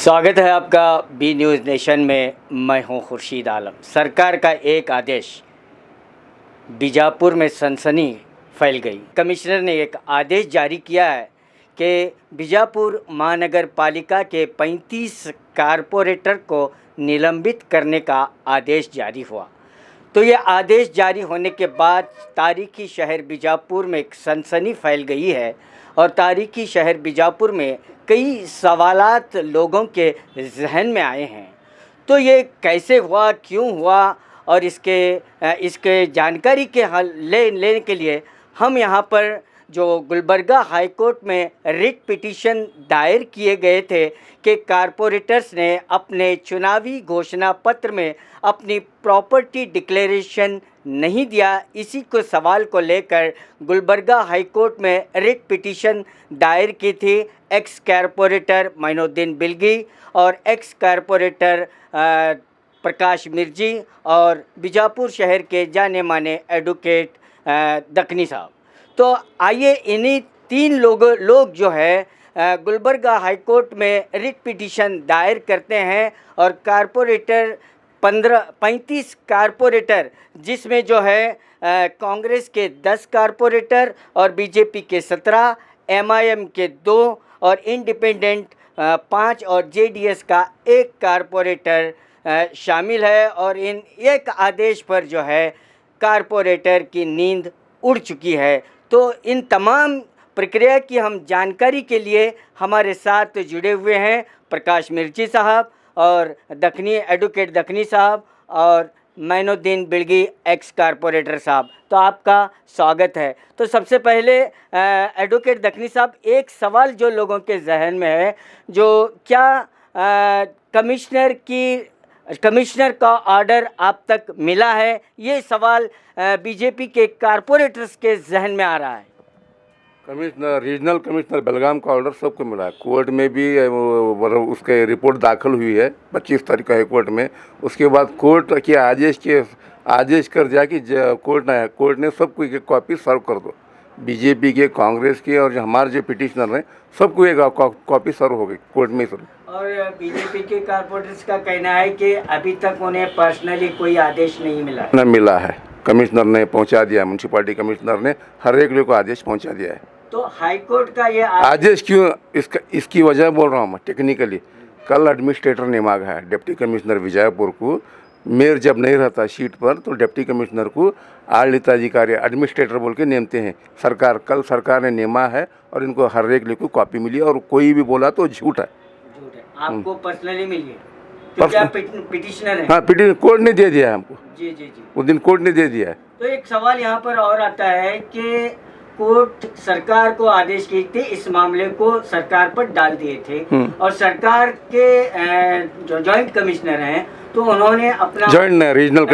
स्वागत है आपका बी न्यूज़ नेशन में। मैं हूं खुर्शीद आलम। सरकार का एक आदेश, बीजापुर में सनसनी फैल गई। कमिश्नर ने एक आदेश जारी किया है कि बीजापुर महानगर पालिका के 35 कारपोरेटर को निलंबित करने का आदेश जारी हुआ। तो ये आदेश जारी होने के बाद तारीखी शहर बीजापुर में एक सनसनी फैल गई है और तारीखी शहर बीजापुर में कई सवालात लोगों के जहन में आए हैं। तो ये कैसे हुआ, क्यों हुआ और इसके जानकारी के हल लेने के लिए हम यहाँ पर जो गुलबर्गा हाई कोर्ट में रिट पिटीशन दायर किए गए थे कि कारपोरेटर्स ने अपने चुनावी घोषणा पत्र में अपनी प्रॉपर्टी डिक्लेरेशन नहीं दिया, इसी को सवाल को लेकर गुलबर्गा हाई कोर्ट में रिट पिटीशन दायर की थी एक्स कारपोरेटर मोइनुद्दीन बिलगी और एक्स कारपोरेटर प्रकाश मिर्जी और बीजापुर शहर के जाने माने एडवोकेट दखनी साहब। तो आइए इन्हीं तीन लोग जो है गुलबर्गा हाई कोर्ट में रिट पिटीशन दायर करते हैं और कारपोरेटर 35 कारपोरेटर, जिसमें जो है कांग्रेस के 10 कारपोरेटर और बीजेपी के 17, एमआईएम के 2 और इंडिपेंडेंट 5 और जेडीएस का 1 कारपोरेटर शामिल है। और इन एक आदेश पर जो है कारपोरेटर की नींद उड़ चुकी है। तो इन तमाम प्रक्रिया की हम जानकारी के लिए हमारे साथ जुड़े हुए हैं प्रकाश मिर्ची साहब और एडवोकेट दखनी साहब और मोइनुद्दीन बिलगी एक्स कारपोरेटर साहब। तो आपका स्वागत है। तो सबसे पहले एडवोकेट दखनी साहब, एक सवाल जो लोगों के जहन में है, जो क्या कमिश्नर का ऑर्डर आप तक मिला है, ये सवाल बीजेपी के कारपोरेटर्स के जहन में आ रहा है। रीजनल कमिश्नर बेलगाम का ऑर्डर सबको मिला है। कोर्ट में भी उसके रिपोर्ट दाखिल हुई है 25 तारीख को हाई कोर्ट में। उसके बाद कोर्ट के आदेश कर दिया कि कोर्ट ने सबको एक कॉपी सर्व कर दो। बीजेपी के, कांग्रेस के और हमारे जो पिटिशनर हैं सबको एक कॉपी सर्व हो गई कोर्ट में सर्व। और बीजेपी के कारपोरेटर्स का कहना है कि अभी तक उन्हें पर्सनली कोई आदेश नहीं मिला है। न मिला है, कमिश्नर ने पहुंचा दिया, म्यूनसिपालिटी कमिश्नर ने हर एक लोग को आदेश पहुंचा दिया है। तो हाई कोर्ट का ये आदेश क्यों, इसकी वजह बोल रहा हूँ मैं टेक्निकली। कल एडमिनिस्ट्रेटर ने मांगा है डिप्टी कमिश्नर विजयपुर को, मेयर जब नहीं रहता सीट पर तो डिप्टी कमिश्नर को आड़लिताधिकारी एडमिनिस्ट्रेटर बोल के नेमते हैं कल सरकार ने नेमा है और इनको हर एक लोग को कॉपी मिली और कोई भी बोला तो झूठ है। आपको पर्सनली मिली है? तो क्या पिटिशनर है? हाँ, पिटिशन कोर्ट ने दे दिया है हमको। जी जी जी, उस दिन कोर्ट ने दे दिया है। तो एक सवाल यहाँ पर और आता है कि कोर्ट सरकार को आदेश किए थे, इस मामले को सरकार पर डाल दिए थे और सरकार के जो जॉइंट कमिश्नर हैं तो उन्होंने अपना रीजनल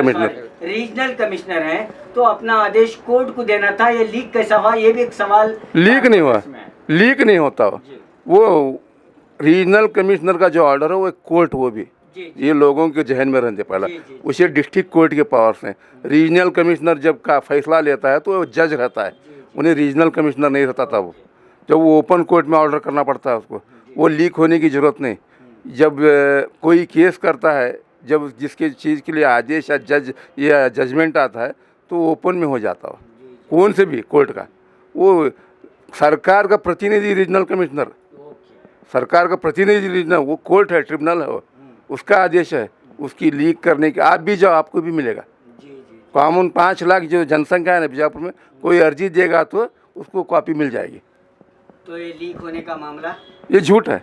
कमिश्नर हैं तो अपना आदेश कोर्ट को देना था। ये लीक कैसा हुआ, ये भी एक सवाल। लीक नहीं हुआ, लीक नहीं होता वो रीजनल कमिश्नर का जो ऑर्डर है वो कोर्ट, वो भी ये लोगों के जहन में रहते पहला उसे डिस्ट्रिक्ट कोर्ट के पावर्स हैं। रीजनल कमिश्नर जब का फैसला लेता है तो वो जज रहता है, उन्हें रीजनल कमिश्नर नहीं रहता था। वो जब वो ओपन कोर्ट में ऑर्डर करना पड़ता है उसको, वो लीक होने की ज़रूरत नहीं। जब कोई केस करता है, जब जिसके चीज़ के लिए आदेश या जजमेंट आता है तो ओपन में हो जाता है। कौन से भी कोर्ट का, वो सरकार का प्रतिनिधि रीजनल कमिश्नर, सरकार का प्रतिनिधि रीजनल, वो कोर्ट है, ट्रिब्यूनल है, वो उसका आदेश है। उसकी लीक करने की आप भी जाओ, आपको भी मिलेगा। कॉमन 5 लाख जो जनसंख्या है ना बीजापुर में, कोई अर्जी देगा तो उसको कॉपी मिल जाएगी। तो ये लीक होने का मामला ये झूठ है।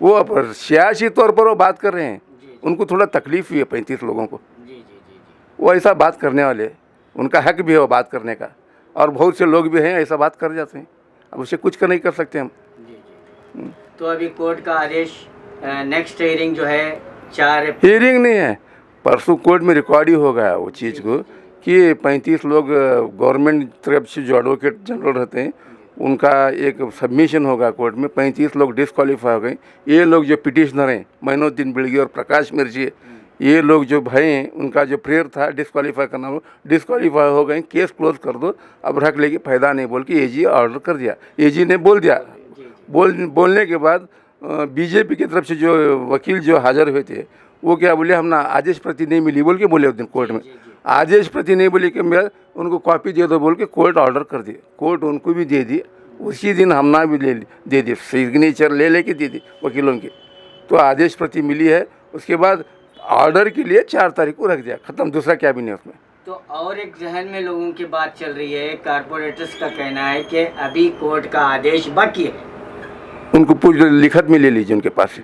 वो अब सियासी तौर पर वो बात कर रहे हैं, उनको थोड़ा तकलीफ हुई है 35 लोगों को। वो ऐसा बात करने वाले, उनका हक भी है वो बात करने का, और बहुत से लोग भी हैं ऐसा बात कर जाते हैं। अब उसे कुछ नहीं कर सकते हम। तो अभी कोर्ट का आदेश, नेक्स्ट हियरिंग जो है 4 हियरिंग नहीं है, परसों कोर्ट में रिकॉर्ड ही हो गया वो चीज़ को कि 35 लोग गवर्नमेंट तरफ से जो एडवोकेट जनरल रहते हैं उनका एक सबमिशन होगा कोर्ट में। 35 लोग डिस्क्वालीफाई हो गए। ये लोग जो पिटिशनर हैं मोइनुद्दीन बिलगी और प्रकाश मिर्जी, ये लोग जो भाई हैं उनका जो प्रेयर था डिस्क्वालीफाई करना, वो डिस्क्वालीफाई हो गए। केस क्लोज कर दो, अब रख लेके फ़ायदा नहीं बोल के एजी ऑर्डर कर दिया। एजी ने बोल दिया, बोलने के बाद बीजेपी की तरफ से जो वकील जो हाजिर हुए थे वो क्या बोले, हम ना आदेश प्रति नहीं मिली बोल के बोले उस दिन कोर्ट में। आदेश प्रति नहीं बोले कि मैं उनको कॉपी दे दो बोल के कोर्ट ऑर्डर कर दिए। कोर्ट उनको भी दे दी, उसी दिन हमना भी दे दी, सिग्नेचर ले दे दी वकीलों की। तो आदेश प्रति मिली है। उसके बाद ऑर्डर के लिए 4 तारीख को रख दिया, ख़त्म, दूसरा क्या भी नहीं उसमें। तो और एक जहन में लोगों की बात चल रही है, कारपोरेटर्स का कहना है कि अभी कोर्ट का आदेश बाकी है। उनको पूरी लिखत में ले लीजिए उनके पास से।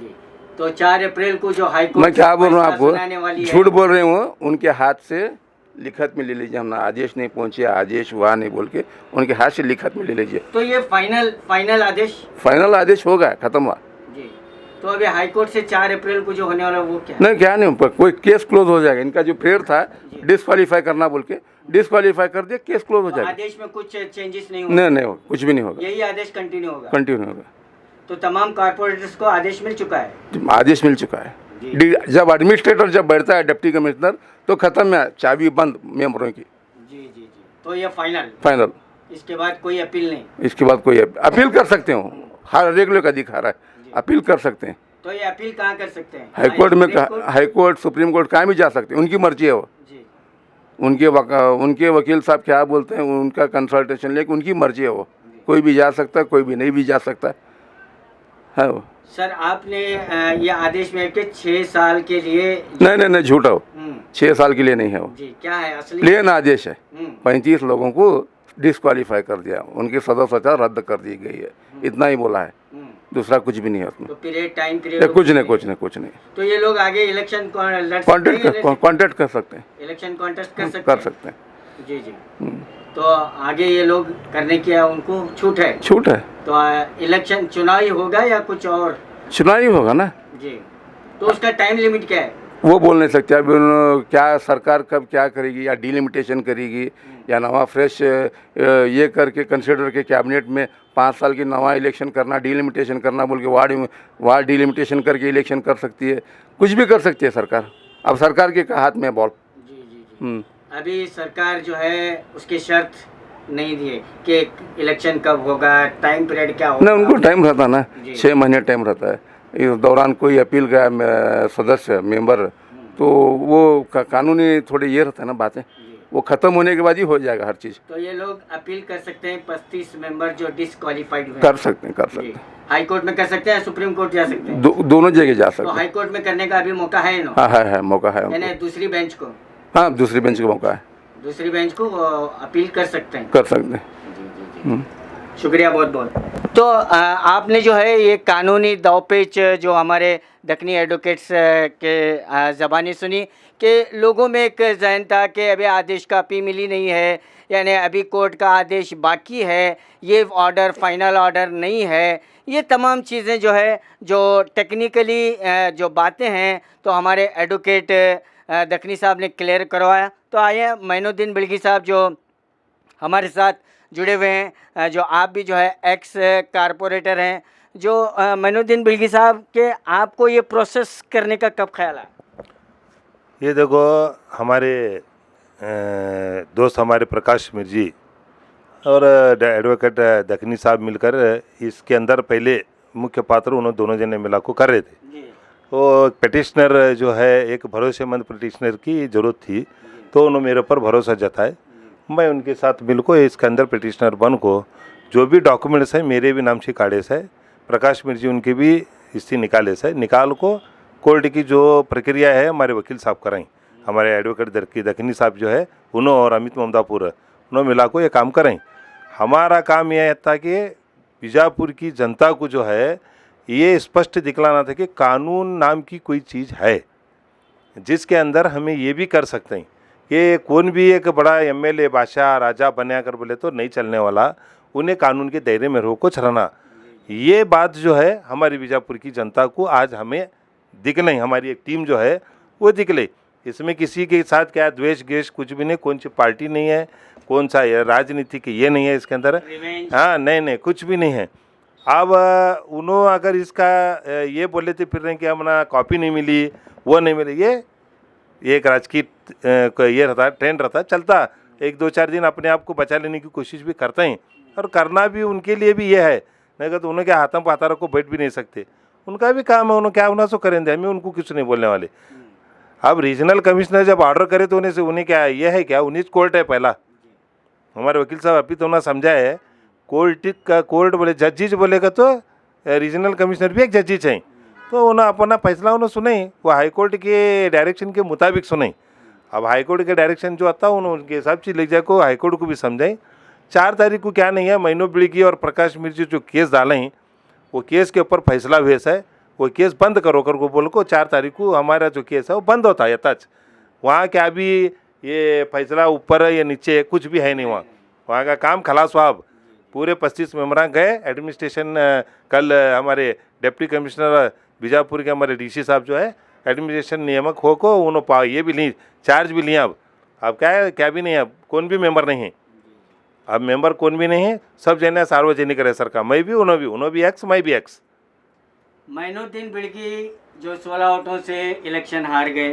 तो 4 अप्रैल को जो हाई कोर्ट मैं क्या बोल रहा हूँ सुनाने वाली आपको, है, झूठ बोल रहे हो, उनके हाथ से लिखत में ले लीजिए। हम ना आदेश नहीं पहुँचे, आदेश हुआ नहीं बोल के उनके हाथ से लिखत में ले लीजिए। तो ये फाइनल आदेश, फाइनल आदेश होगा, ख़त्म हुआ जी। तो अभी हाई कोर्ट से 4 अप्रैल को जो होने वाला वो क्या? नहीं, क्या नहीं, कोई केस क्लोज हो जाएगा। इनका जो प्रेयर था डिस्क्वालीफाई करना बोल के डिस्क्वालीफाई कर दिया, केस क्लोज हो तो जाएगा। आदेश में कुछ चेंजेस नहीं होगा? नहीं, कुछ भी नहीं होगा, यही आदेश कंटिन्यू होगा। कंटिन्यू होगा। तो तमाम कारपोरेटर्स को आदेश मिल चुका है? आदेश मिल चुका है। जब एडमिनिस्ट्रेटर जब बैठता है डिप्टी कमिश्नर तो खत्म है, चाबी बंद मेंबरों की। जी। तो ये फाइनल, इसके बाद कोई अपील नहीं? इसके बाद कोई अपील कर सकते हो, हर रेगुलर का अधिकार है, अपील कर सकते हैं। तो ये अपील कहाँ कर सकते हैं? हाई कोर्ट में, हाई कोर्ट, सुप्रीम कोर्ट, कहाँ भी जा सकते हैं, उनकी मर्जी है वो जी। उनके वकील साहब क्या बोलते हैं उनका कंसल्टेशन लेके उनकी मर्जी है वो। कोई भी जा सकता है, कोई भी नहीं भी जा सकता है वो। सर आपने ये आदेश में कि 6 साल के लिए, नहीं, झूठा हो, 6 साल के लिए नहीं है वो जी। क्या है असली? प्लेन आदेश है। 35 लोगों को डिस्क्वालीफाई कर दिया, उनकी सदस्यता रद्द कर दी गई है, इतना ही बोला है, दूसरा कुछ भी नहीं है उसमें। तो टाइम पीरियड कुछ नहीं। तो ये लोग आगे इलेक्शन कॉन्टेक्ट कर सकते हैं, इलेक्शन कॉन्टेस्ट कर सकते हैं। जी। तो आगे ये लोग करने की उनको छूट है? तो इलेक्शन चुनाव ही होगा या कुछ और? चुनाव ही होगा ना जी। तो उसका टाइम लिमिट क्या है? वो बोल नहीं सकते। अब क्या सरकार कब क्या करेगी, या डिलिमिटेशन करेगी या नवा फ्रेश ये करके कंसिडर के कैबिनेट में 5 साल की नवा इलेक्शन करना, डिलिमिटेशन करना बोल के वार्ड डिलिमिटेशन करके इलेक्शन कर सकती है, कुछ भी कर सकती है सरकार। अब सरकार के हाथ में बॉल। जी। अभी सरकार जो है उसकी शर्त नहीं दिए कि इलेक्शन कब होगा, टाइम पीरियड क्या होगा? ना, उनको टाइम रहता ना, 6 महीने टाइम रहता है। इस दौरान कोई अपील का सदस्य मेंबर तो वो कानूनी थोड़े ये रहता है ना बातें, वो ख़त्म होने के बाद ही हो जाएगा हर चीज़। तो ये लोग अपील कर सकते हैं 35 मेंबर जो डिस्क्वालीफाइड हुए? कर सकते हैं। हाई कोर्ट में कर सकते हैं, सुप्रीम कोर्ट जा सकते हैं? दोनों जगह जा सकते हैं। तो हाई कोर्ट में करने का अभी मौका है ना? हाँ, है मौका है, यानी दूसरी बेंच को? हाँ, दूसरी बेंच का मौका है, दूसरी बेंच को अपील कर सकते हैं। जी। शुक्रिया बहुत। तो आपने जो है ये कानूनी दावपेच जो हमारे दक्कनी एडवोकेट्स के ज़बानी सुनी कि लोगों में एक जहन था कि अभी आदेश कापी मिली नहीं है, यानी अभी कोर्ट का आदेश बाकी है, ये ऑर्डर फाइनल ऑर्डर नहीं है। ये तमाम चीज़ें जो है, जो टेक्निकली जो बातें हैं, तो हमारे एडवोकेट दक्कनी साहब ने क्लियर करवाया। तो आइए मोइनुद्दीन बिलगी साहब जो हमारे साथ जुड़े हुए हैं, जो आप भी जो है एक्स कारपोरेटर हैं, जो मोइनुद्दीन बिलगी साहब के आपको ये प्रोसेस करने का कब ख्याल आया? ये देखो, हमारे दोस्त हमारे प्रकाश मिर्जी और एडवोकेट दक्कनी साहब मिलकर इसके अंदर पहले मुख्य पात्र उन्होंने दोनों जने मिला को कर रहे थे। तो पिटिशनर जो है, एक भरोसेमंद पिटिशनर की ज़रूरत थी, तो उन्होंने मेरे ऊपर भरोसा जताए। मैं उनके साथ मिलकर इसके अंदर पिटिशनर बन को जो भी डॉक्यूमेंट्स है मेरे भी नाम से काढ़े से, प्रकाश मिर्जी उनके भी हिस्से निकाले से, निकाल को कोर्ट की जो प्रक्रिया है हमारे वकील साहब कराएं। हमारे एडवोकेट दक्कनी साहब जो है उन्होंने और अमित ममदापुर उन्होंने मिला को ये काम करें। हमारा काम यह था कि बीजापुर की जनता को जो है ये स्पष्ट दिखलाना था कि कानून नाम की कोई चीज़ है जिसके अंदर हमें ये भी कर सकते हैं कि कौन भी एक बड़ा एमएलए बादशाह राजा बना कर बोले तो नहीं चलने वाला, उन्हें कानून के दायरे में रोको चलाना। ये बात जो है हमारी बीजापुर की जनता को आज हमें दिखले, हमारी एक टीम जो है वो दिखले। इसमें किसी के साथ क्या द्वेष गेष कुछ भी नहीं, कौन सी पार्टी नहीं है, कौन सा राजनीति की ये नहीं है इसके अंदर। हाँ, नहीं, कुछ भी नहीं है। अब उन्होंने अगर इसका ये बोले थे फिर रहे कि हमारा कॉपी नहीं मिली, वो नहीं मिली, ये एक राजकीय ये रहता, ट्रेंड रहता, चलता 1-2-4 दिन अपने आप को बचा लेने की कोशिश भी करते हैं, और करना भी उनके लिए भी ये है, नहीं तो उन्होंने क्या हाथों पाता को बैठ भी नहीं सकते। उनका भी काम है, उन्होंने क्या होना सो करेंगे, हमें उनको कुछ नहीं बोलने वाले। अब रीजनल कमिश्नर जब ऑर्डर करे तो उन्हें क्या ये है क्या, उन्हीं कोर्ट है पहला। हमारे वकील साहब अभी तो उन्होंने समझा है, कोर्ट बोले जजिज बोलेगा तो रीजनल कमिश्नर भी एक जजिज हैं, तो उन्हें अपना फैसला उन्हें सुने, वो हाई कोर्ट के डायरेक्शन के मुताबिक सुने। अब हाई कोर्ट के डायरेक्शन जो आता है उनके हिसाब से ले जाए, हाई कोर्ट को भी समझाएं। 4 तारीख को क्या नहीं है, महीनों बिड़गी और प्रकाश मिर्जी जो केस डाले हैं वो केस के ऊपर फैसला हुए है, वो केस बंद करो कर को बोल को 4 तारीख को हमारा जो केस है वो बंद होता है यथाच। वहाँ क्या भी ये फैसला ऊपर है या नीचे है, कुछ भी है नहीं, वहाँ का काम खलास हुआ। अब पूरे 25 मेम्बरान गए एडमिनिस्ट्रेशन, कल हमारे डिप्टी कमिश्नर बीजापुर के हमारे डीसी साहब जो है एडमिनिस्ट्रेशन नियामक हो को उन्होंने ये भी ली, चार्ज भी लिया। अब क्या है, क्या भी नहीं है, अब कौन भी मेंबर नहीं है, अब मेंबर कौन भी नहीं है, सब जने सार्वजनिक रहे सरकार, मैं भी उन्होंने भी एक्स, मैं भी एक्स। मोइनुद्दीन बिड़गी जो 16 वोटों से इलेक्शन हार गए,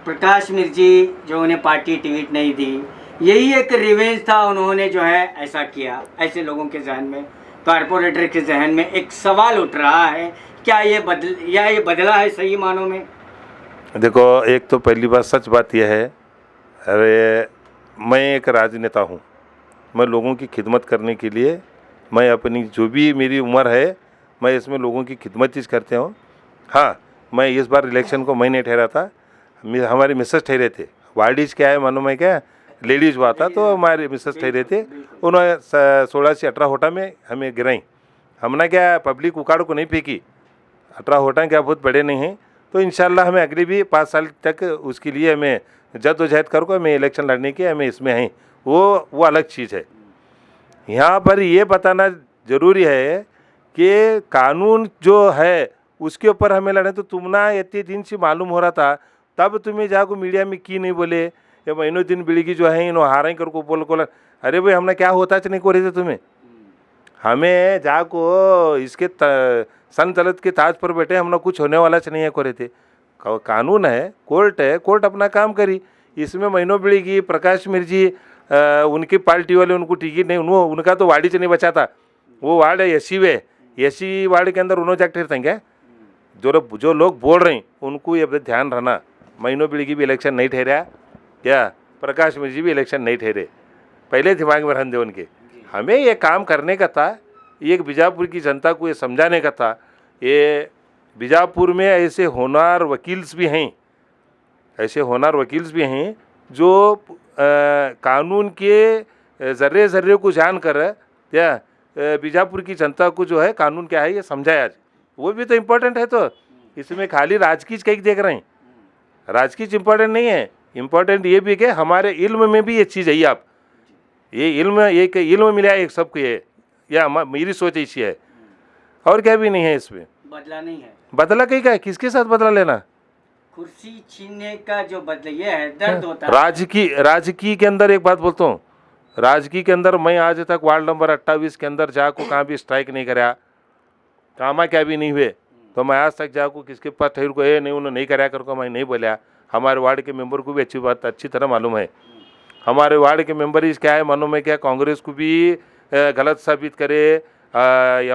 प्रकाश मिर्जी जो उन्हें पार्टी टिकट नहीं दी, यही एक रिवेंज था, उन्होंने जो है ऐसा किया। ऐसे लोगों के जहन में, कारपोरेटर के जहन में एक सवाल उठ रहा है, क्या ये बदला है सही मानों में? देखो, एक तो पहली बात सच बात यह है, अरे मैं एक राजनेता हूँ, मैं लोगों की खिदमत करने के लिए, मैं अपनी जो भी मेरी उम्र है मैं इसमें लोगों की खिदमत चीज़ करते हूँ। हाँ, मैं इस बार इलेक्शन को मैं नहीं ठहरा था, हमारे मिसेस ठहरे थे। वार्डिज क्या है मालूम है क्या, लेडीज हुआ था, तो हमारे मिसेस ठहरे थे, उन्होंने 16 से 18 होटा में हमें गिराई। हमने क्या पब्लिक उकाड़ को नहीं फेंकी, 18 होटा क्या बहुत बड़े नहीं हैं, तो इंशाल्लाह हमें अगले भी 5 साल तक उसके लिए हमें जद्दोजहद करो, हमें इलेक्शन लड़ने की हमें इसमें हैं, वो अलग चीज़ है। यहाँ पर ये बताना ज़रूरी है कि कानून जो है उसके ऊपर हमें लड़े, तो तुम ना इतने दिन से मालूम हो रहा था, तब तुम्हें जाको मीडिया में की नहीं बोले, या मोइनुद्दीन बिड़गी जो है इन्हों हारा कर को बोल को, अरे भाई हमने क्या होता नहीं को रहे थे तुम्हें, हमें जाको इसके सन तलत के ताज पर बैठे, हमने कुछ होने वाला नहीं है को रहे थे। कानून है, कोर्ट अपना काम करी। इसमें मोइनुद्दीन बिड़गी, प्रकाश मिर्जी, उनकी पार्टी वाले उनको टिकट नहीं, उनका तो वार्ड से नहीं बचा था, वो वार्ड है एसी वार्ड के अंदर उन्होंने जाकर ठहरते क्या, जो लोग बोल रहे हैं उनको ये ध्यान रहना, मोइनुद्दीन बिड़गी भी इलेक्शन नहीं ठहरा, क्या प्रकाश मिर्जी भी इलेक्शन नहीं ठहरे, पहले दिमाग में रहने दे उनके। हमें ये काम करने का था, ये बीजापुर की जनता को ये समझाने का था। ये बीजापुर में ऐसे होनहार वकील्स भी हैं, जो कानून के ज़र्रे को जानकर या बीजापुर की जनता को जो है कानून क्या है ये समझाया, वो भी तो इम्पोर्टेंट है। तो इसमें खाली राजकीय कहीं देख रहे हैं, राजकीय इम्पोर्टेंट नहीं है, इम्पोर्टेंट ये भी कि हमारे इल्म में भी ये चीज़ है। आप ये इल्म मिला है एक सबको, ये या मेरी सोच ऐसी है, और क्या भी नहीं है, इसमें बदला नहीं है। बदला कहीं का है, किसके साथ बदला लेना, कुर्सी छीनने का जो बदला ये है, दर्द होता है। राजकीय के अंदर एक बात बोलता हूँ, राजकीय के अंदर मैं आज तक वार्ड नंबर 28 के अंदर जाको कहाँ भी स्ट्राइक नहीं कराया, कामा क्या भी नहीं हुए, तो मैं आज तक जाको किसके पास ठहर को नहीं उन्होंने नहीं कराया करको मैं नहीं बोलिया। हमारे वार्ड के मेंबर को भी अच्छी तरह मालूम है, हमारे वार्ड के मेंबर इस क्या है मालूम है क्या, कांग्रेस को भी गलत साबित करे,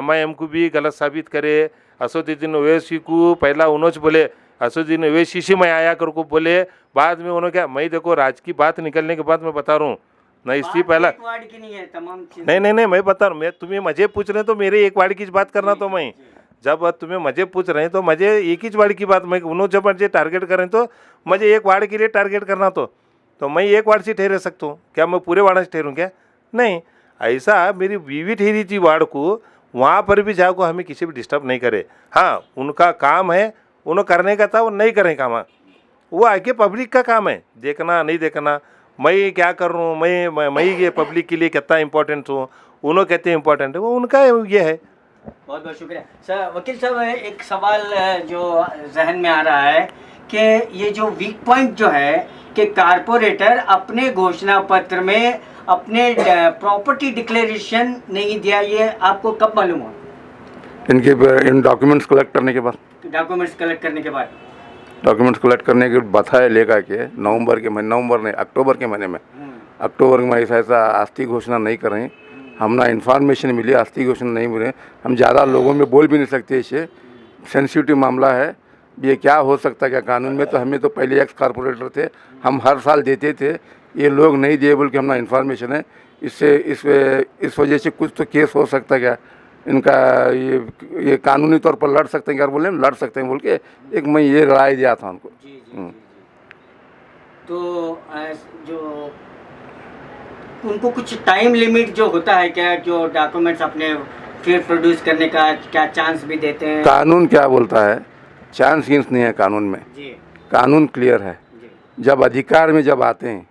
MIM को भी गलत साबित करे, असदुद्दीन ओवैसी को पहला उन्होंने बोले असदुद्दीन ओवैसी से मैं आया कर को बोले, बाद में उन्होंने क्या, मैं देखो राज की बात निकलने के बाद मैं बता रहा हूँ ना, इससे पहला वार्ड की नहीं है, तमाम नहीं मैं बता रहा हूँ, मैं तुम्हें मजे पूछ रहे हैं तो मेरे एक वार्ड की बात करना, तो मैं जब तुम्हें मजे पूछ रहे हैं तो मुझे एक ही वार्ड की बात, मैं उन्होंने जब मुझे टारगेट करें तो मुझे एक वार्ड के लिए टारगेट करना, तो मैं एक वार्ड से ठहरे सकता हूँ क्या, मैं पूरे वार्ड से ठहरूँ क्या, नहीं। ऐसा मेरी बीवी ठहरी थी वार्ड को, वहाँ पर भी जाओ हमें किसी भी डिस्टर्ब नहीं करे। हाँ, उनका काम है, उन्होंने करने का था, वो नहीं करें काम, वो आगे पब्लिक का काम है देखना नहीं देखना, मैं क्या कर रहा हूँ, मैं ये पब्लिक के लिए कितना इम्पोर्टेंट हूँ, उन्होंने कहते हैं इम्पोर्टेंट है, वो उनका ये है। बहुत बहुत शुक्रिया सर। वकील साहब, एक सवाल जो जहन में आ रहा है कि ये जो वीक पॉइंट जो है कि कारपोरेटर अपने घोषणा पत्र में अपने प्रॉपर्टी डिक्लेरेशन नहीं दिया, ये आपको कब मालूम हुआ? इन डॉक्यूमेंट्स कलेक्ट करने के बाद, डॉक्यूमेंट्स कलेक्ट करने के बताए लेकर के अक्टूबर के महीने में ऐसा आस्ती घोषणा नहीं करें, हम ना इन्फॉर्मेशन मिली, आस्ती घोषणा नहीं मिले, हम ज़्यादा लोगों में बोल भी नहीं सकते इसे, सेंसिटिव मामला है, ये क्या हो सकता है क्या कानून में। तो हमें तो पहले एक्स कारपोरेटर थे, हम हर साल देते थे, ये लोग नहीं दिए बोल के हमारा इन्फॉर्मेशन है। इससे इस वजह से कुछ तो केस हो सकता है क्या इनका, ये कानूनी तौर पर लड़ सकते हैं क्या, बोले लड़ सकते हैं बोल के एक मैं ये राय दिया था उनको। तो जो उनको कुछ टाइम लिमिट जो होता है क्या, जो डॉक्यूमेंट्स अपने फिर प्रोड्यूस करने का क्या चांस भी देते हैं? कानून क्या बोलता है, चांस गिंस नहीं है कानून में, कानून क्लियर है। जब अधिकार में जब आते हैं,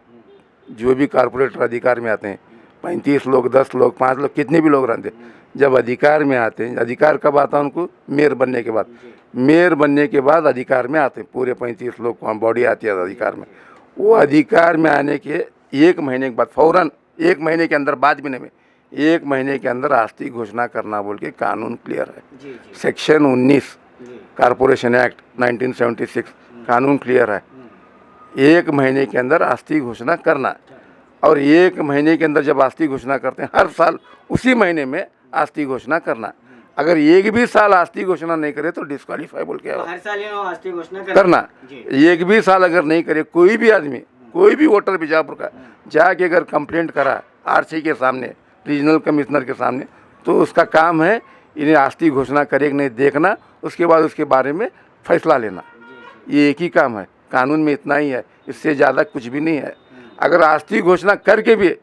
जो भी कारपोरेटर अधिकार में आते हैं, 35 लोग, 10 लोग, 5 लोग, कितने भी लोग रहते हैं, जब अधिकार में आते हैं, अधिकार कब आता है उनको? मेयर बनने के बाद। मेयर बनने के बाद अधिकार में आते हैं पूरे 35 लोग को, बॉडी आती है अधिकार में। वो अधिकार में आने के 1 महीने के बाद फौरन 1 महीने के अंदर, बाद में 1 महीने के अंदर आस्ती घोषणा करना बोल के कानून क्लियर है। सेक्शन 19 कारपोरेशन एक्ट 1976 कानून क्लियर है। 1 महीने के अंदर आस्ती घोषणा करना, और 1 महीने के अंदर जब आस्ती घोषणा करते हैं, हर साल उसी महीने में आस्ती घोषणा करना। अगर एक भी साल आस्ती घोषणा नहीं करे तो डिस्क्वालीफाई बोल के हर साल आस्ती घोषणा करना। एक भी साल अगर नहीं करे, कोई भी आदमी, कोई भी वोटर बीजापुर का जाके अगर कंप्लेंट करा आरसी के सामने, रीजनल कमिश्नर के सामने, तो उसका काम है इन्हें आस्ती घोषणा करे कि नहीं देखना, उसके बाद उसके बारे में फैसला लेना। ये एक ही काम है, कानून में इतना ही है, इससे ज़्यादा कुछ भी नहीं है। अगर आस्ती घोषणा करके भी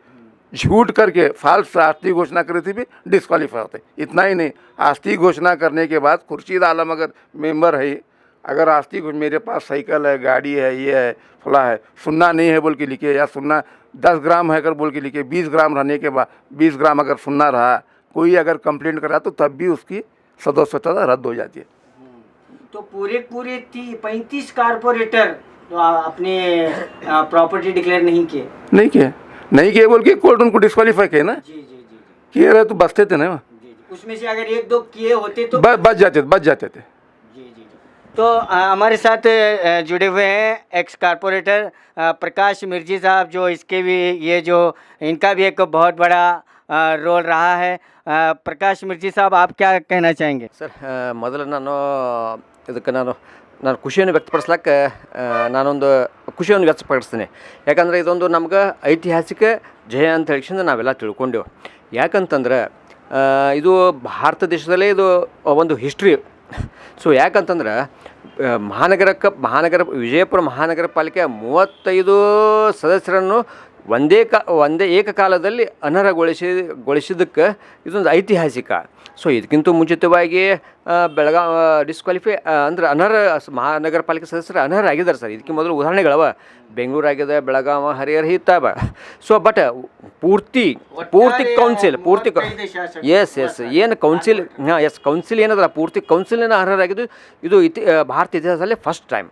झूठ करके फाल्स आस्ती घोषणा करे थे भी डिस्क्वालीफाई होते। इतना ही नहीं, आस्ती घोषणा करने के बाद खुर्शीद आलम अगर मेंबर है, अगर आस्ती मेरे पास साइकिल है, गाड़ी है, ये है, फला है, सुनना नहीं है बोल के लिखे, या सुनना 10 ग्राम है अगर बोल के लिखे, 20 ग्राम रहने के बाद 20 ग्राम अगर सुनना रहा, कोई अगर कंप्लेंट करा तो तब भी उसकी सदस्यता रद्द हो जाती है। तो पूरे 35 कारपोरेटर तो अपने प्रॉपर्टी डिक्लेयर नहीं किए बोल के कोर्ट उनको डिस्क्वालीफाई किए ना। किए रहे तो बचते थे ना। उसमें से अगर 1-2 किए होते तो बच जाते थे। तो हमारे साथ जुड़े हुए हैं एक्स कारपोरेटर प्रकाश मिर्जी साहब, जो इसके भी ये जो इनका भी एक बहुत बड़ा रोल रहा है। प्रकाश मिर्जी साहब, आप क्या कहना चाहेंगे? ಸರ್, ಮೊದಲು ಇದಕ್ಕೆ ನಾನು ಖುಷಿಯನ್ನು ವ್ಯಕ್ತಪಡಿಸ್ಲಿಕ್ಕೆ ನಾನೊಂದು ಖುಷಿಯನ್ನು ವ್ಯಕ್ತಪಡಿಸ್ತೀನಿ. ಯಾಕಂದರೆ ಇದೊಂದು ನಮ್ಗೆ ಐತಿಹಾಸಿಕ ಜಯ ಅಂತ ಹೇಳಿಕೊಂಡು ನಾವೆಲ್ಲ ತಿಳ್ಕೊಂಡೆವು. ಯಾಕಂತಂದ್ರೆ ಇದು ಭಾರತ ದೇಶದಲ್ಲೇ ಇದು ಒಂದು ಹಿಸ್ಟ್ರಿ. ಸೊ ಯಾಕಂತಂದ್ರೆ ವಿಜಯಪುರ ಮಹಾನಗರ ಪಾಲಿಕೆಯ 35 ಸದಸ್ಯರನ್ನು ಒಂದೇ ಏಕಕಾಲದಲ್ಲಿ ಅನರ್ಹಗೊಳಿಸಿದ್ದಕ್ಕೆ ಇದೊಂದು ಐತಿಹಾಸಿಕ. ಸೊ ಇದಕ್ಕಿಂತ ಮುಂಚಿತವಾಗಿ ಬೆಳಗಾವಿ ಡಿಸ್ಕ್ವಾಲಿಫೈ ಅಂದ್ರೆ ಅನರ್ಹ ಮಹಾನಗರ ಪಾಲಿಕೆ ಸದಸ್ಯರು ಅನರ್ಹ ಆಗಿದ್ದಾರೆ ಸರ್. ಇದಕ್ಕೆ ಮೊದಲು ಉದಾಹರಣೆಗಳವ, ಬೆಂಗಳೂರು ಆಗಿದೆ, ಬೆಳಗಾವಿ, ಹರಿಹರ ಇತ್ತಾವ. ಸೊ ಬಟ್ ಪೂರ್ತಿ ಕೌನ್ಸಿಲ್ ಎಸ್ ಏನು ಕೌನ್ಸಿಲ್ ಕೌನ್ಸಿಲ್ ಏನದಲ್ಲ, ಪೂರ್ತಿ ಕೌನ್ಸಿಲಿನ ಅರ್ಹರಾಗಿದ್ದು ಇದು ಭಾರತ ಇತಿಹಾಸದಲ್ಲೇ ಫಸ್ಟ್ ಟೈಮ್.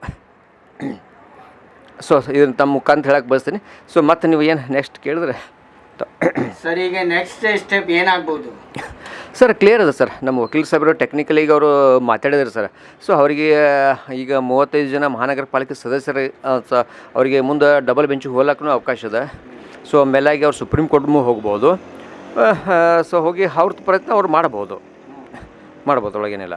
ಸೊ ಇದನ್ನು ತಮ್ಮ ಮುಖಾಂತರ ಹೇಳಕ್ಕೆ ಬಯಸ್ತೀನಿ. ಸೊ ಮತ್ತೆ ನೀವು ಏನು ನೆಕ್ಸ್ಟ್ ಕೇಳಿದ್ರೆ ಸರ್, ಈಗ ನೆಕ್ಸ್ಟ್ ಸ್ಟೆಪ್ ಏನಾಗ್ಬೋದು ಸರ್? ಕ್ಲಿಯರ್ ಅದ ಸರ್, ನಮ್ಮ ವಕೀಲ ಸಾಹೇಬರು ಟೆಕ್ನಿಕಲಿ ಈಗ ಅವರು ಮಾತಾಡಿದ್ರು ಸರ್. ಸೊ ಅವರಿಗೆ ಈಗ 35 ಜನ ಮಹಾನಗರ ಪಾಲಿಕೆ ಸದಸ್ಯರು ಅವರಿಗೆ ಮುಂದೆ ಡಬಲ್ ಬೆಂಚಿಗೆ ಹೋಗ್ಲಿಕ್ಕೂ ಅವಕಾಶ ಇದೆ. ಸೊ ಮೇಲಾಗಿ ಅವ್ರು ಸುಪ್ರೀಂ ಕೋರ್ಟ್ಗೂ ಹೋಗ್ಬೋದು. ಸೊ ಹೋಗಿ ಅವ್ರ ಪ್ರಯತ್ನ ಅವ್ರು ಮಾಡ್ಬೋದು ಒಳಗೇನಿಲ್ಲ.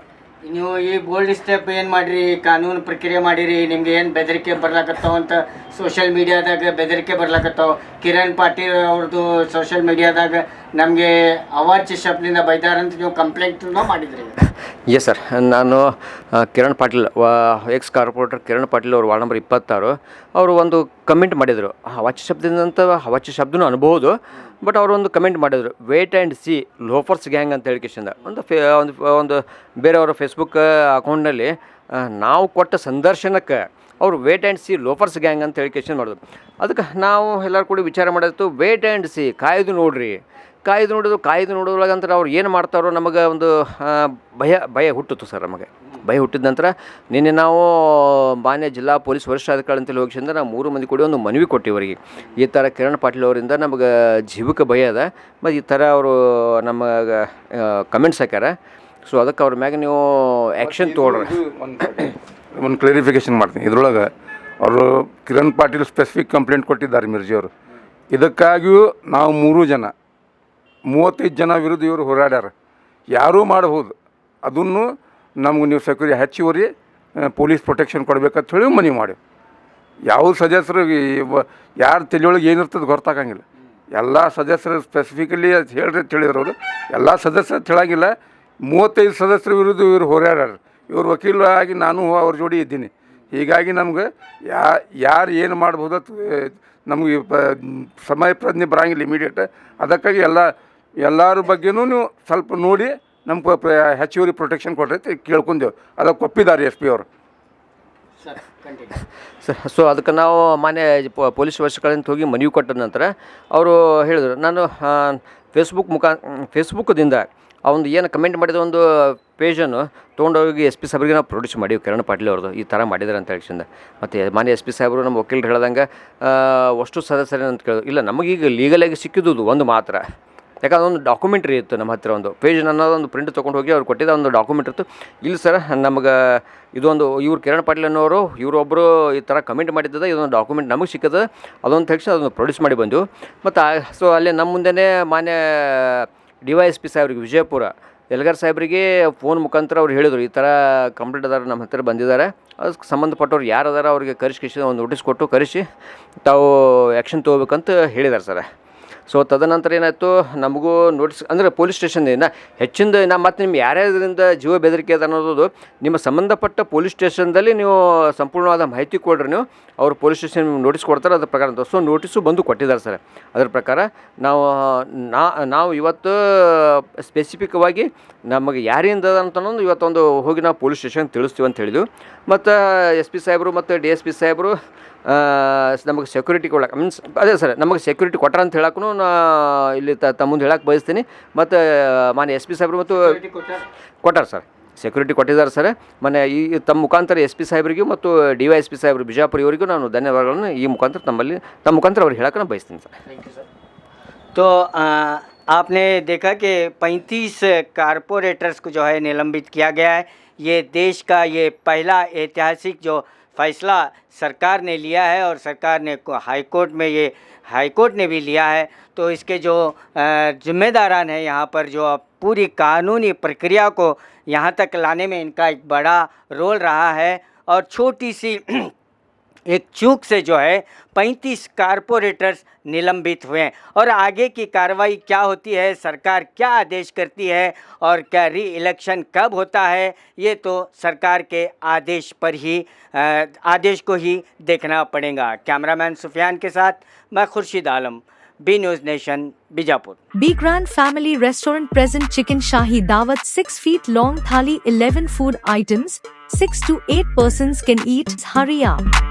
ನೀವು ಈ ಬೋಲ್ಡ್ ಸ್ಟೆಪ್ ಏನು ಮಾಡಿರಿ, ಕಾನೂನು ಪ್ರಕ್ರಿಯೆ ಮಾಡಿರಿ, ನಿಮ್ಗೆ ಏನು ಬೆದರಿಕೆ ಬರ್ಲಾಕತ್ತಾವ ಅಂತ ಸೋಷಿಯಲ್ ಮೀಡಿಯಾದಾಗ ಬೆದರಿಕೆ ಬರ್ಲಾಕತ್ತಾವ. ಕಿರಣ್ ಪಾಟೀಲ್ ಅವ್ರದ್ದು ಸೋಷಿಯಲ್ ಮೀಡಿಯಾದಾಗ ನಮಗೆ ಅವಾಚ್ಯ ಶಬ್ದದಿಂದ ಬೈದಾರಂತ ನೀವು ಕಂಪ್ಲೇಂಟ್ ಮಾಡಿದ್ರಿ. ಎಸ್ ಸರ್, ನಾನು ಕಿರಣ್ ಪಾಟೀಲ್, ಎಕ್ಸ್ ಕಾರ್ಪೊರೇಟರ್ ಕಿರಣ್ ಪಾಟೀಲ್ ಅವರು ವಾರ್ಡ್ ನಂಬರ್ 26 ಅವರು ಒಂದು ಕಮೆಂಟ್ ಮಾಡಿದರು. ಅವಾಚ್ಯ ಅವಾಚ್ಯ ಶಬ್ದನೂ ಅನ್ಬೋದು, ಬಟ್ ಅವರು ಒಂದು ಕಮೆಂಟ್ ಮಾಡಿದರು, wait and see loafers gang ಅಂತ ಹೇಳಿಕೆಶಿಂದ ಒಂದು ಬೇರೆಯವರ ಫೇಸ್ಬುಕ್ ಅಕೌಂಟ್ನಲ್ಲಿ ನಾವು ಕೊಟ್ಟ ಸಂದರ್ಶನಕ್ಕೆ ಅವರು wait and see loafers gang ಅಂತ ಹೇಳಿಕೆಶನ್ ಮಾಡಿದ್ರು. ಅದಕ್ಕೆ ನಾವು ಎಲ್ಲರೂ ಕೂಡ ವಿಚಾರ ಮಾಡಿತ್ತು, ವೇಟ್ ಆ್ಯಂಡ್ ಸಿ ಕಾಯ್ದು ನೋಡೋದ್ರಾಗಂತ ಅವ್ರು ಏನು ಮಾಡ್ತಾರೋ ನಮಗೆ ಒಂದು ಭಯ ಹುಟ್ಟಿತು ಸರ್. ನಮಗೆ ಭಯ ಹುಟ್ಟಿದ ನಂತರ ನಿನ್ನೆ ನಾವು ಮಾನ್ಯ ಜಿಲ್ಲಾ ಪೊಲೀಸ್ ವರಿಷ್ಠಾಧಿಕಾರಿ ಅಂತೇಳಿ ಹೋಗಿಸಿಂದ ನಾವು 3 ಮಂದಿ ಕೂಡ ಒಂದು ಮನವಿ ಕೊಟ್ಟಿವರಿಗೆ, ಈ ಥರ ಕಿರಣ್ ಪಾಟೀಲ್ ಅವರಿಂದ ನಮಗೆ ಜೀವಕ್ಕೆ ಭಯ ಅದ, ಮತ್ತು ಈ ಥರ ಅವರು ನಮಗೆ ಕಮೆಂಟ್ಸ್ ಹಾಕ್ಯಾರ. ಸೊ ಅದಕ್ಕೆ ಅವ್ರ ಮ್ಯಾಗ ನೀವು ಆ್ಯಕ್ಷನ್ ತೊಗೊಳ್ರಿ. ಒಂದು ಕ್ಲಾರಿಫಿಕೇಷನ್ ಮಾಡ್ತೀನಿ. ಇದ್ರೊಳಗೆ ಅವರು ಕಿರಣ್ ಪಾಟೀಲ್ ಸ್ಪೆಸಿಫಿಕ್ ಕಂಪ್ಲೇಂಟ್ ಕೊಟ್ಟಿದ್ದಾರೆ ಮಿರ್ಜಿಯವರು. ಇದಕ್ಕಾಗಿಯೂ ನಾವು 3 ಜನ 35 ಜನ ವಿರುದ್ಧ ಇವರು ಹೋರಾಡ್ಯಾರ. ಯಾರೂ ಮಾಡಬಹುದು, ಅದನ್ನು ನಮ್ಗೆ ನೀವು ಹೆಚ್ಚುವರಿ ಪೊಲೀಸ್ ಪ್ರೊಟೆಕ್ಷನ್ ಕೊಡ್ಬೇಕಂತ ಹೇಳಿ ಮನವಿ ಮಾಡಿ. ಯಾವ ಸದಸ್ಯರು ಯಾರು ತಲೆಯೊಳಗೆ ಏನಿರ್ತದೆ ಗೊತ್ತಾಗಂಗಿಲ್ಲ. ಎಲ್ಲ ಸದಸ್ಯರು ಸ್ಪೆಸಿಫಿಕಲಿ ಹೇಳ್ರಿ ಅಂತ ಹೇಳಿದ್ರು ಅವರು. ಎಲ್ಲ ಸದಸ್ಯರು ಹೇಳಂಗಿಲ್ಲ. 35 ಸದಸ್ಯರ ವಿರುದ್ಧ ಇವರು ಹೋರಾಡ್ಯಾರ. ಇವ್ರ ವಕೀಲರಾಗಿ ನಾನು ಅವ್ರ ಜೋಡಿ ಇದ್ದೀನಿ. ಹೀಗಾಗಿ ನಮ್ಗೆ ಯಾರು ಏನು ಮಾಡ್ಬೋದು ನಮಗೆ ಸಮಯ ಪ್ರಜ್ಞೆ ಬರಂಗಿಲ್ಲ ಇಮಿಡಿಯೇಟ್. ಅದಕ್ಕಾಗಿ ಎಲ್ಲರ ಬಗ್ಗೆನೂ ನೀವು ಸ್ವಲ್ಪ ನೋಡಿ ನಮ್ಗೆ ಹೆಚ್ಚುವರಿ ಪ್ರೊಟೆಕ್ಷನ್ ಕೊಡ್ರಿ ಅಂತ ಕೇಳ್ಕೊಂಡೆವು. ಅದಕ್ಕೆ ಒಪ್ಪಿದ್ದಾರೆ SP ಅವರು. ಸರ್, ಸೊ ಅದಕ್ಕೆ ನಾವು ಮಾನ್ಯ ಪೊಲೀಸ್ ವರ್ಷಗಳಿಂದ ಹೋಗಿ ಮನವಿ ಕೊಟ್ಟ ನಂತರ ಅವರು ಹೇಳಿದ್ರು, ನಾನು ಫೇಸ್ಬುಕ್ದಿಂದ ಆ ಒಂದು ಏನು ಕಮೆಂಟ್ ಮಾಡಿದ ಒಂದು ಪೇಜನ್ನು ತೊಗೊಂಡೋಗಿ SP ಸಾಹೇಬ್ರಿಗೆ ನಾವು ಪ್ರೊಡ್ಯೂಸ್ ಮಾಡೀವಿ. ಕಿರಣ್ ಪಾಟೀಲ್ ಅವ್ರದ್ದು ಈ ಥರ ಮಾಡಿದ್ದಾರೆ ಅಂತ ಹೇಳಿಸಿಂದ. ಮತ್ತು ಮಾನ್ಯ SP ಸಾಹೇಬರು ನಮ್ಮ ವಕೀಲರು ಹೇಳ್ದಂಗೆ ಅಷ್ಟು ಸದಸ್ಯರು ಅಂತ ಕೇಳಿದ್ರು. ಇಲ್ಲ, ನಮಗೀಗ ಲೀಗಲಾಗಿ ಸಿಕ್ಕಿದ್ದು ಒಂದು ಮಾತ್ರ. ಯಾಕಂದ್ರೆ ಒಂದು ಡಾಕ್ಯುಮೆಂಟ್ರಿ ಇತ್ತು ನಮ್ಮ ಹತ್ತಿರ, ಒಂದು ಪೇಜ್ ಅನ್ನೋದೊಂದು ಪ್ರಿಂಟ್ ತೊಗೊಂಡು ಹೋಗಿ ಅವ್ರು ಕೊಟ್ಟಿದ್ದ ಒಂದು ಡಾಕ್ಯುಮೆಂಟ್ ಇತ್ತು. ಇಲ್ಲ ಸರ್, ನಮಗೆ ಇದೊಂದು ಇವ್ರು ಕಿರಣ್ ಪಾಟೀಲ್ ಅನ್ನೋರು ಇವರೊಬ್ಬರು ಈ ಥರ ಕಮೆಂಟ್ ಮಾಡಿದ್ದದ, ಇದೊಂದು ಡಾಕ್ಯುಮೆಂಟ್ ನಮಗೆ ಸಿಕ್ಕದ, ಅದೊಂದು ತಕ್ಷಣ ಅದನ್ನು ಪ್ರೊಡ್ಯೂಸ್ ಮಾಡಿ ಬಂದೆವು. ಮತ್ತು ಸೊ ಅಲ್ಲೇ ನಮ್ಮ ಮುಂದೆನೇ ಮಾನ್ಯ DYSP ಸಾಹೇಬ್ರಿಗೆ ವಿಜಯಪುರ ಯಲಗಾರ್ ಸಾಹೇಬ್ರಿಗೆ ಫೋನ್ ಮುಖಾಂತರ ಅವ್ರು ಹೇಳಿದರು, ಈ ಥರ ಕಂಪ್ಲೇಂಟ್ ಅದಾರ ನಮ್ಮ ಹತ್ತಿರ ಬಂದಿದ್ದಾರೆ, ಅದಕ್ಕೆ ಸಂಬಂಧಪಟ್ಟವ್ರು ಯಾರು ಅದಾರ ಅವ್ರಿಗೆ ಕರೆಸಿ ಒಂದು ನೋಟಿಸ್ ಕೊಟ್ಟು ಕರೆಸಿ ತಾವು ಆ್ಯಕ್ಷನ್ ತೊಗೋಬೇಕಂತ ಹೇಳಿದ್ದಾರೆ ಸರ್. ಸೊ ತದನಂತರ ಏನಾಯಿತು, ನಮಗೂ ನೋಟಿಸ್ ಅಂದರೆ ಪೊಲೀಸ್ ಸ್ಟೇಷನ್ದಿಂದ ಹೆಚ್ಚಿಂದ ಮತ್ತು ನಿಮ್ಮ ಯಾರ್ಯಾರಿಂದ ಜೀವ ಬೆದರಿಕೆ ಅದ ಅನ್ನೋದು ನಿಮ್ಮ ಸಂಬಂಧಪಟ್ಟ ಪೊಲೀಸ್ ಸ್ಟೇಷನ್ದಲ್ಲಿ ನೀವು ಸಂಪೂರ್ಣವಾದ ಮಾಹಿತಿ ಕೊಡ್ರಿ. ನೀವು ಅವ್ರು ಪೊಲೀಸ್ ಸ್ಟೇಷನ್ ನೋಟಿಸ್ ಕೊಡ್ತಾರೆ, ಅದ್ರ ಪ್ರಕಾರ ಅಂತ. ಸೊ ನೋಟಿಸು ಬಂದು ಕೊಟ್ಟಿದ್ದಾರೆ ಸರ್. ಅದರ ಪ್ರಕಾರ ನಾವು ಇವತ್ತು ಸ್ಪೆಸಿಫಿಕ್ವಾಗಿ ನಮಗೆ ಯಾರಿಂದ ಅಂತನೊಂದು ಇವತ್ತೊಂದು ಹೋಗಿ ನಾವು ಪೊಲೀಸ್ ಸ್ಟೇಷನ್ ತಿಳಿಸ್ತೀವಿ ಅಂತ ಹೇಳಿದ್ವಿ. ಮತ್ತು SP ಸಾಹೇಬರು ಮತ್ತು DSP ಸಾಹೇಬರು ನಮಗೆ ಸೆಕ್ಯೂರಿಟಿ ಕೊಡಕ್ಕೆ ಮೀನ್ಸ್ ಅದೇ ಸರ್, ನಮಗೆ ಸೆಕ್ಯೂರಿಟಿ ಕೊಟ್ಟಾರ ಅಂತ ಹೇಳಕ್ಕೂ ಇಲ್ಲಿ ತಮ್ಮ ಮುಂದೆ ಹೇಳಕ್ಕೆ ಬಯಸ್ತೀನಿ. ಮತ್ತು ಮಾನ್ಯ SP ಸಾಹೇಬರು ಮತ್ತು ಕೊಟ್ಟಾರ ಸರ್, ಸೆಕ್ಯೂರಿಟಿ ಕೊಟ್ಟಿದ್ದಾರೆ ಸರ್. ಮೊನ್ನೆ ಈ ತಮ್ಮ ಮುಖಾಂತರ SP ಸಾಹೇಬರಿಗೂ ಮತ್ತು DYSP ಸಾಹೇಬರು ಬಿಜಾಪುರ ಇವರಿಗೂ ನಾನು ಧನ್ಯವಾದಗಳನ್ನು ಈ ಮುಖಾಂತರ ತಮ್ಮ ಮುಖಾಂತರ ಅವ್ರಿಗೆ ಹೇಳಕ್ಕೆ ನಾನು ಬಯಸ್ತೀನಿ ಸರ್. तो आपने देखा कि 35 कारपोरेटर्स को जो है निलंबित किया गया है. ये देश का ये पहला ऐतिहासिक जो फैसला सरकार ने लिया है और सरकार ने हाईकोर्ट ने भी लिया है. तो इसके जो जिम्मेदारान हैं यहाँ पर, जो पूरी कानूनी प्रक्रिया को यहाँ तक लाने में इनका एक बड़ा रोल रहा है. और छोटी सी एक चूक से जो है 35 कारपोरेटर्स निलंबित हुए हैं. और आगे की कार्रवाई क्या होती है, सरकार क्या आदेश करती है और क्या री इलेक्शन कब होता है, ये तो सरकार के आदेश को ही देखना पड़ेगा. कैमरामैन सुफियान के साथ मैं Khurshid Alam, B News Nation, Bijapur. B Grand Family Restaurant present Chicken Shahi Dawat 6 feet long thali 11 food items. 6 to 8 persons can eat. Hurry up.